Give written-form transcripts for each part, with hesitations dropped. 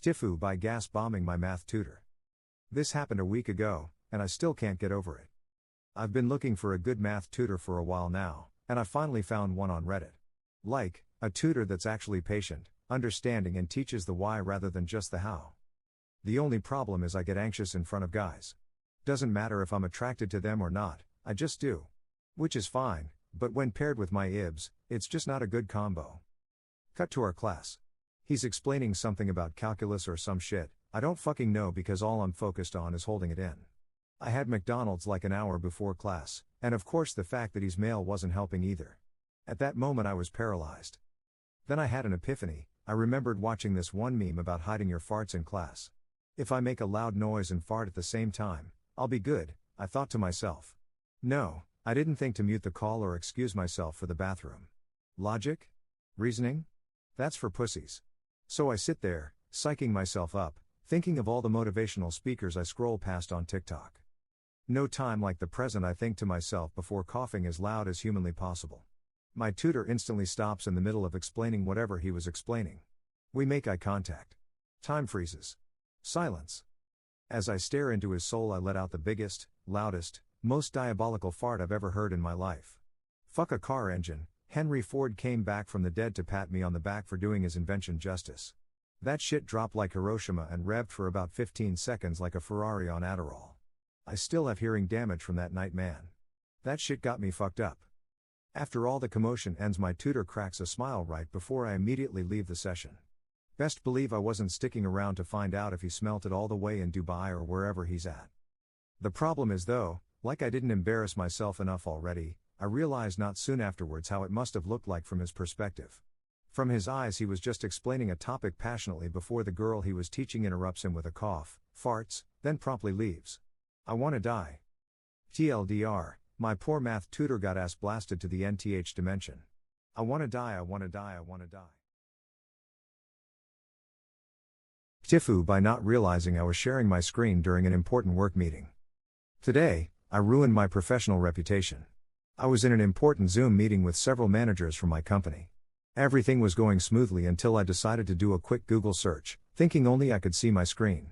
TIFU by gas bombing my math tutor. This happened a week ago, and I still can't get over it. I've been looking for a good math tutor for a while now, and I finally found one on Reddit. Like, a tutor that's actually patient, understanding, and teaches the why rather than just the how. The only problem is I get anxious in front of guys. Doesn't matter if I'm attracted to them or not, I just do. Which is fine, but when paired with my ibs, it's just not a good combo. Cut to our class. He's explaining something about calculus or some shit, I don't fucking know because all I'm focused on is holding it in. I had McDonald's like an hour before class, and of course the fact that he's male wasn't helping either. At that moment I was paralyzed. Then I had an epiphany. I remembered watching this one meme about hiding your farts in class. If I make a loud noise and fart at the same time, I'll be good, I thought to myself. No, I didn't think to mute the call or excuse myself for the bathroom. Logic? Reasoning? That's for pussies. So I sit there, psyching myself up, thinking of all the motivational speakers I scroll past on TikTok. No time like the present, I think to myself before coughing as loud as humanly possible. My tutor instantly stops in the middle of explaining whatever he was explaining. We make eye contact. Time freezes. Silence. As I stare into his soul, I let out the biggest, loudest, most diabolical fart I've ever heard in my life. Fuck a car engine, Henry Ford came back from the dead to pat me on the back for doing his invention justice. That shit dropped like Hiroshima and revved for about 15 seconds like a Ferrari on Adderall. I still have hearing damage from that night, man. That shit got me fucked up. After all the commotion ends, my tutor cracks a smile right before I immediately leave the session. Best believe I wasn't sticking around to find out if he smelt it all the way in Dubai or wherever he's at. The problem is though, like I didn't embarrass myself enough already, I realized not soon afterwards how it must have looked like from his perspective. From his eyes he was just explaining a topic passionately before the girl he was teaching interrupts him with a cough, farts, then promptly leaves. I wanna die. TLDR, my poor math tutor got ass blasted to the nth dimension. I wanna die, I wanna die, I wanna die. TIFU by not realizing I was sharing my screen during an important work meeting. Today, I ruined my professional reputation. I was in an important Zoom meeting with several managers from my company. Everything was going smoothly until I decided to do a quick Google search, thinking only I could see my screen.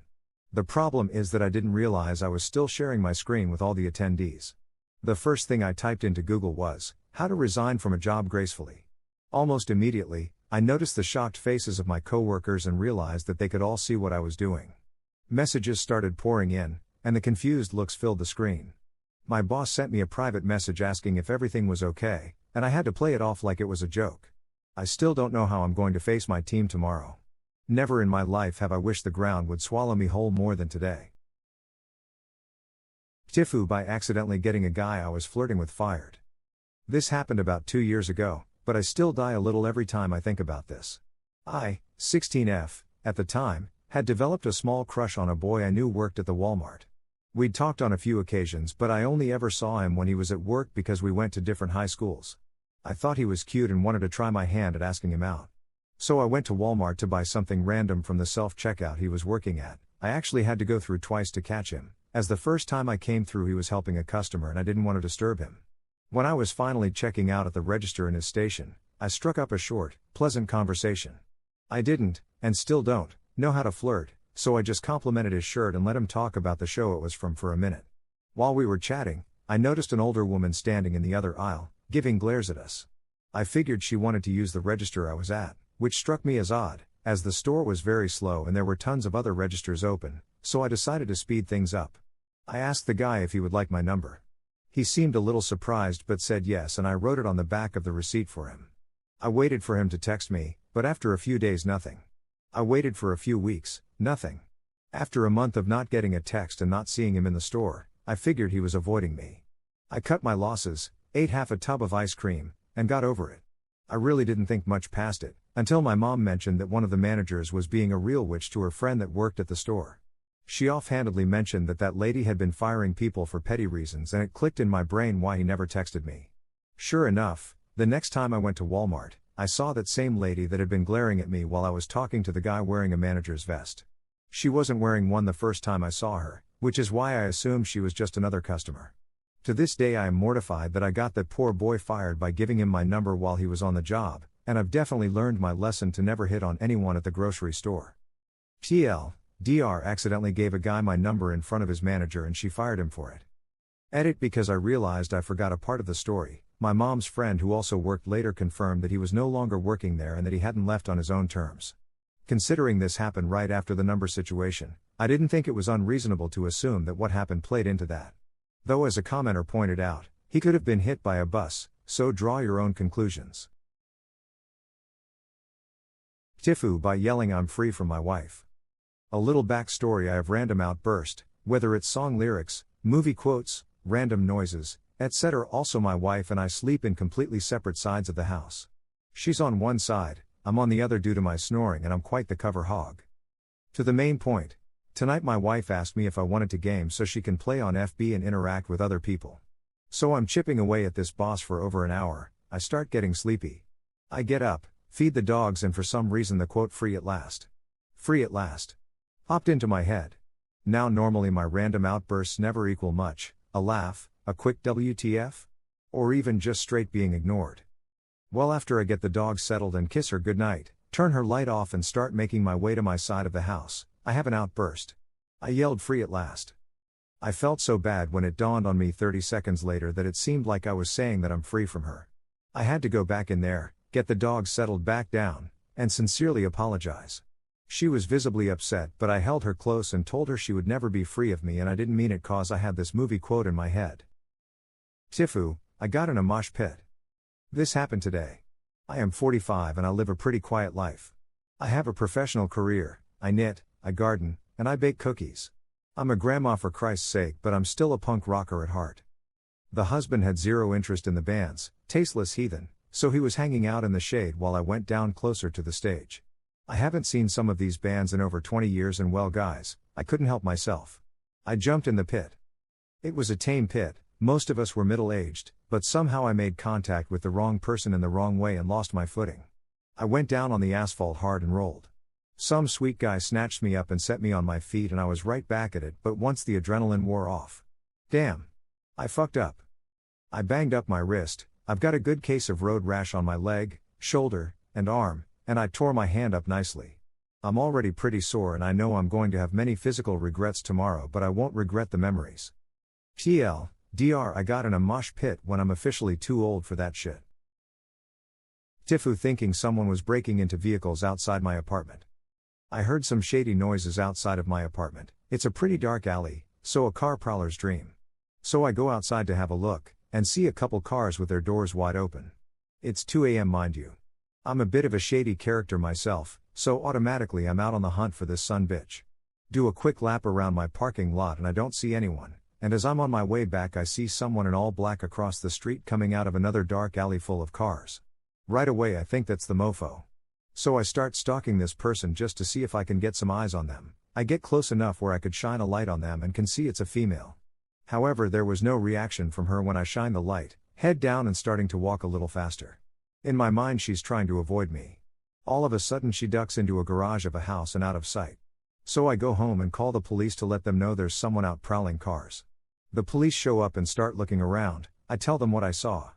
The problem is that I didn't realize I was still sharing my screen with all the attendees. The first thing I typed into Google was, how to resign from a job gracefully. Almost immediately, I noticed the shocked faces of my coworkers and realized that they could all see what I was doing. Messages started pouring in, and the confused looks filled the screen. My boss sent me a private message asking if everything was okay, and I had to play it off like it was a joke. I still don't know how I'm going to face my team tomorrow. Never in my life have I wished the ground would swallow me whole more than today. TIFU by accidentally getting a guy I was flirting with fired. This happened about 2 years ago, but I still die a little every time I think about this. I, 16F, at the time, had developed a small crush on a boy I knew worked at the Walmart. We'd talked on a few occasions, but I only ever saw him when he was at work because we went to different high schools. I thought he was cute and wanted to try my hand at asking him out. So I went to Walmart to buy something random from the self-checkout he was working at. I actually had to go through twice to catch him, as the first time I came through he was helping a customer and I didn't want to disturb him. When I was finally checking out at the register in his station, I struck up a short, pleasant conversation. I didn't, and still don't, know how to flirt, so I just complimented his shirt and let him talk about the show it was from for a minute. While we were chatting, I noticed an older woman standing in the other aisle, giving glares at us. I figured she wanted to use the register I was at, which struck me as odd, as the store was very slow and there were tons of other registers open, so I decided to speed things up. I asked the guy if he would like my number. He seemed a little surprised but said yes, and I wrote it on the back of the receipt for him. I waited for him to text me, but after a few days nothing. I waited for a few weeks, nothing. After a month of not getting a text and not seeing him in the store, I figured he was avoiding me. I cut my losses, ate half a tub of ice cream, and got over it. I really didn't think much past it, until my mom mentioned that one of the managers was being a real witch to her friend that worked at the store. She offhandedly mentioned that that lady had been firing people for petty reasons, and it clicked in my brain why he never texted me. Sure enough, the next time I went to Walmart, I saw that same lady that had been glaring at me while I was talking to the guy wearing a manager's vest. She wasn't wearing one the first time I saw her, which is why I assumed she was just another customer. To this day I am mortified that I got that poor boy fired by giving him my number while he was on the job, and I've definitely learned my lesson to never hit on anyone at the grocery store. TLDR accidentally gave a guy my number in front of his manager and she fired him for it. Edit because I realized I forgot a part of the story. My mom's friend who also worked later confirmed that he was no longer working there and that he hadn't left on his own terms. Considering this happened right after the number situation, I didn't think it was unreasonable to assume that what happened played into that. Though as a commenter pointed out, he could have been hit by a bus, so draw your own conclusions. TIFU by yelling I'm free from my wife. A little backstory: I have random outburst, whether it's song lyrics, movie quotes, random noises, etc. Also my wife and I sleep in completely separate sides of the house. She's on one side, I'm on the other due to my snoring and I'm quite the cover hog. To the main point. Tonight my wife asked me if I wanted to game so she can play on FB and interact with other people. So I'm chipping away at this boss for over an hour, I start getting sleepy. I get up, feed the dogs and for some reason the quote free at last popped into my head. Now normally my random outbursts never equal much, a laugh, a quick WTF? Or even just straight being ignored. Well, after I get the dog settled and kiss her goodnight, turn her light off and start making my way to my side of the house, I have an outburst. I yelled free at last. I felt so bad when it dawned on me 30 seconds later that it seemed like I was saying that I'm free from her. I had to go back in there, get the dog settled back down, and sincerely apologize. She was visibly upset, but I held her close and told her she would never be free of me and I didn't mean it cause I had this movie quote in my head. TIFU, I got in a mosh pit. This happened today. I am 45 and I live a pretty quiet life. I have a professional career, I knit, I garden, and I bake cookies. I'm a grandma for Christ's sake, but I'm still a punk rocker at heart. The husband had zero interest in the bands, tasteless heathen, so he was hanging out in the shade while I went down closer to the stage. I haven't seen some of these bands in over 20 years and well guys, I couldn't help myself. I jumped in the pit. It was a tame pit, most of us were middle-aged, but somehow I made contact with the wrong person in the wrong way and lost my footing. I went down on the asphalt hard and rolled. Some sweet guy snatched me up and set me on my feet and I was right back at it, but once the adrenaline wore off. Damn. I fucked up. I banged up my wrist, I've got a good case of road rash on my leg, shoulder, and arm, and I tore my hand up nicely. I'm already pretty sore and I know I'm going to have many physical regrets tomorrow, but I won't regret the memories. TLDR, I got in a mosh pit when I'm officially too old for that shit. TIFU, thinking someone was breaking into vehicles outside my apartment. I heard some shady noises outside of my apartment. It's a pretty dark alley, so a car prowler's dream. So I go outside to have a look, and see a couple cars with their doors wide open. It's 2 a.m. mind you. I'm a bit of a shady character myself, so automatically I'm out on the hunt for this sumbitch. Do a quick lap around my parking lot and I don't see anyone, and as I'm on my way back I see someone in all black across the street coming out of another dark alley full of cars. Right away I think that's the mofo. So I start stalking this person just to see if I can get some eyes on them. I get close enough where I could shine a light on them and can see it's a female. However, there was no reaction from her when I shine the light, head down and starting to walk a little faster. In my mind she's trying to avoid me. All of a sudden she ducks into a garage of a house and out of sight. So I go home and call the police to let them know there's someone out prowling cars. The police show up and start looking around. I tell them what I saw.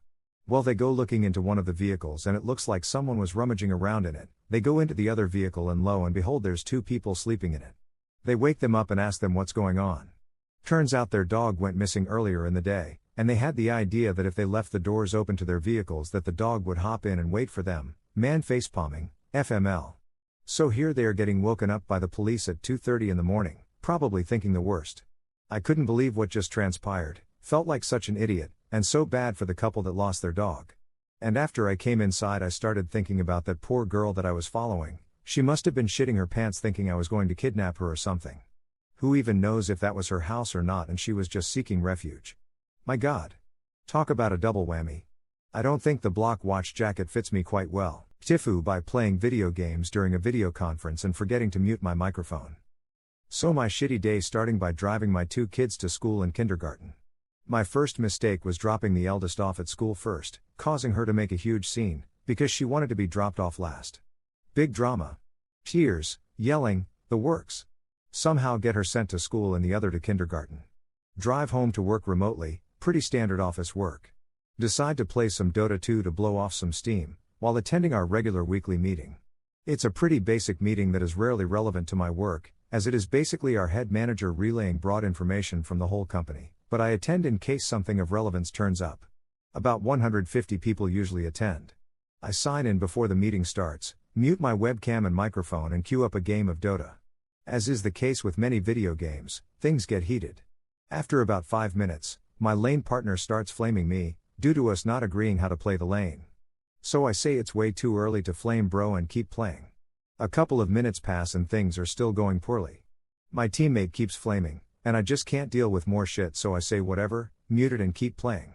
Well, they go looking into one of the vehicles and it looks like someone was rummaging around in it. They go into the other vehicle and lo and behold there's 2 people sleeping in it. They wake them up and ask them what's going on. Turns out their dog went missing earlier in the day, and they had the idea that if they left the doors open to their vehicles that the dog would hop in and wait for them. Man facepalming, FML. So here they are getting woken up by the police at 2:30 in the morning, probably thinking the worst. I couldn't believe what just transpired, felt like such an idiot, and so bad for the couple that lost their dog. And after I came inside I started thinking about that poor girl that I was following. She must have been shitting her pants thinking I was going to kidnap her or something. Who even knows if that was her house or not and she was just seeking refuge. My God. Talk about a double whammy. I don't think the block watch jacket fits me quite well. TIFU by playing video games during a video conference and forgetting to mute my microphone. So my shitty day starting by driving my 2 kids to school and kindergarten. My first mistake was dropping the eldest off at school first, causing her to make a huge scene, because she wanted to be dropped off last. Big drama. Tears, yelling, the works. Somehow get her sent to school and the other to kindergarten. Drive home to work remotely, pretty standard office work. Decide to play some Dota 2 to blow off some steam, while attending our regular weekly meeting. It's a pretty basic meeting that is rarely relevant to my work, as it is basically our head manager relaying broad information from the whole company, but I attend in case something of relevance turns up. About 150 people usually attend. I sign in before the meeting starts, mute my webcam and microphone and queue up a game of Dota. As is the case with many video games, things get heated. After about 5 minutes, my lane partner starts flaming me, due to us not agreeing how to play the lane. So I say it's way too early to flame bro and keep playing. A couple of minutes pass and things are still going poorly. My teammate keeps flaming, and I just can't deal with more shit, so I say whatever, mute it and keep playing.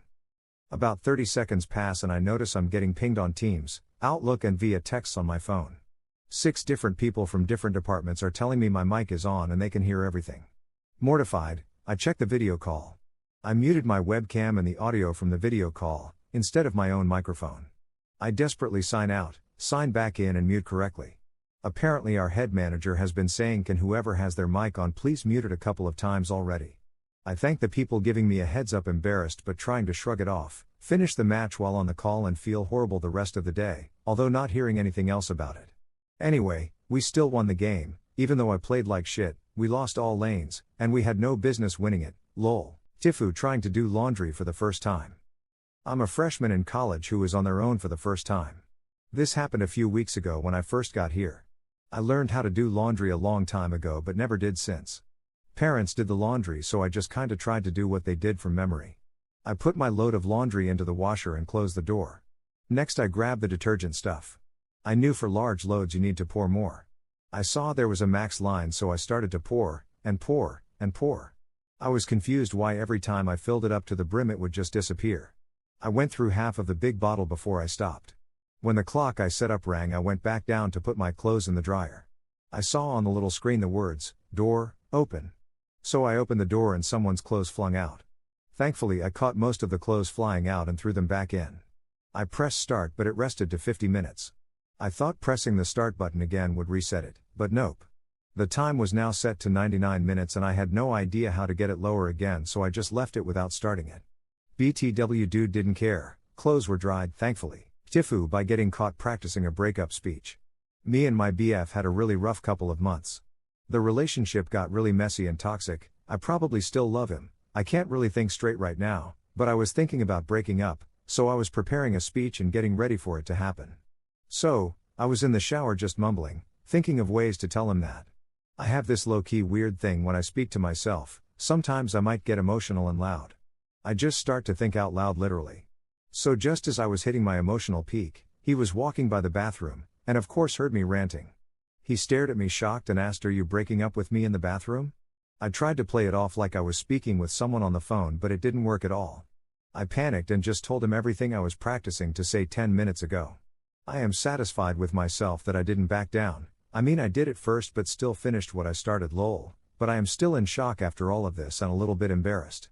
About 30 seconds pass and I notice I'm getting pinged on Teams, Outlook and via texts on my phone. 6 different people from different departments are telling me my mic is on and they can hear everything. Mortified, I check the video call. I muted my webcam and the audio from the video call, instead of my own microphone. I desperately sign out, sign back in and mute correctly. Apparently our head manager has been saying can whoever has their mic on please mute it a couple of times already. I thank the people giving me a heads up, embarrassed but trying to shrug it off, finish the match while on the call and feel horrible the rest of the day, although not hearing anything else about it. Anyway, we still won the game, even though I played like shit, we lost all lanes, and we had no business winning it, lol. TIFU trying to do laundry for the first time. I'm a freshman in college who is on their own for the first time. This happened a few weeks ago when I first got here. I learned how to do laundry a long time ago but never did since. Parents did the laundry, so I just kinda tried to do what they did from memory. I put my load of laundry into the washer and closed the door. Next I grabbed the detergent stuff. I knew for large loads you need to pour more. I saw there was a max line, so I started to pour, and pour, and pour. I was confused why every time I filled it up to the brim it would just disappear. I went through half of the big bottle before I stopped. When the clock I set up rang, I went back down to put my clothes in the dryer. I saw on the little screen the words, "Door, open." So I opened the door and someone's clothes flung out. Thankfully I caught most of the clothes flying out and threw them back in. I pressed start but it rested to 50 minutes. I thought pressing the start button again would reset it, but nope. The time was now set to 99 minutes and I had no idea how to get it lower again, so I just left it without starting it. BTW dude didn't care, clothes were dried thankfully. TIFU by getting caught practicing a breakup speech. Me and my BF had a really rough couple of months. The relationship got really messy and toxic. I probably still love him, I can't really think straight right now, but I was thinking about breaking up, so I was preparing a speech and getting ready for it to happen. So, I was in the shower just mumbling, thinking of ways to tell him that. I have this low-key weird thing when I speak to myself, sometimes I might get emotional and loud. I just start to think out loud literally. So just as I was hitting my emotional peak, he was walking by the bathroom, and of course heard me ranting. He stared at me shocked and asked, "Are you breaking up with me in the bathroom?" I tried to play it off like I was speaking with someone on the phone, but it didn't work at all. I panicked and just told him everything I was practicing to say 10 minutes ago. I am satisfied with myself that I didn't back down. I mean, I did it first but still finished what I started, lol, but I am still in shock after all of this and a little bit embarrassed.